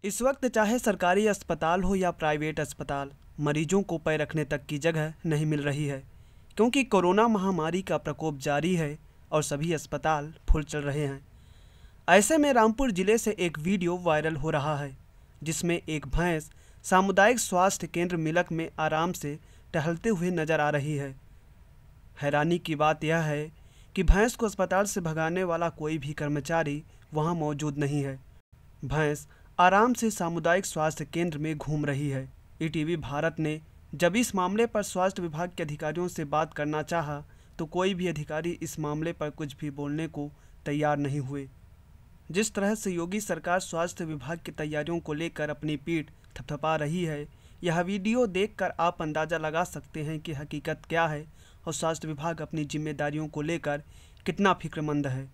इस वक्त चाहे सरकारी अस्पताल हो या प्राइवेट अस्पताल, मरीजों को पैर रखने तक की जगह नहीं मिल रही है, क्योंकि कोरोना महामारी का प्रकोप जारी है और सभी अस्पताल फुल चल रहे हैं। ऐसे में रामपुर जिले से एक वीडियो वायरल हो रहा है, जिसमें एक भैंस सामुदायिक स्वास्थ्य केंद्र मिलक में आराम से टहलते हुए नजर आ रही है। हैरानी की बात यह है कि भैंस को अस्पताल से भगाने वाला कोई भी कर्मचारी वहां मौजूद नहीं है। भैंस आराम से सामुदायिक स्वास्थ्य केंद्र में घूम रही है। ईटीवी भारत ने जब इस मामले पर स्वास्थ्य विभाग के अधिकारियों से बात करना चाहा, तो कोई भी अधिकारी इस मामले पर कुछ भी बोलने को तैयार नहीं हुए। जिस तरह से योगी सरकार स्वास्थ्य विभाग की तैयारियों को लेकर अपनी पीठ थपथपा रही है, यह वीडियो देखकर आप अंदाज़ा लगा सकते हैं कि हकीकत क्या है और स्वास्थ्य विभाग अपनी जिम्मेदारियों को लेकर कितना फिक्रमंद है।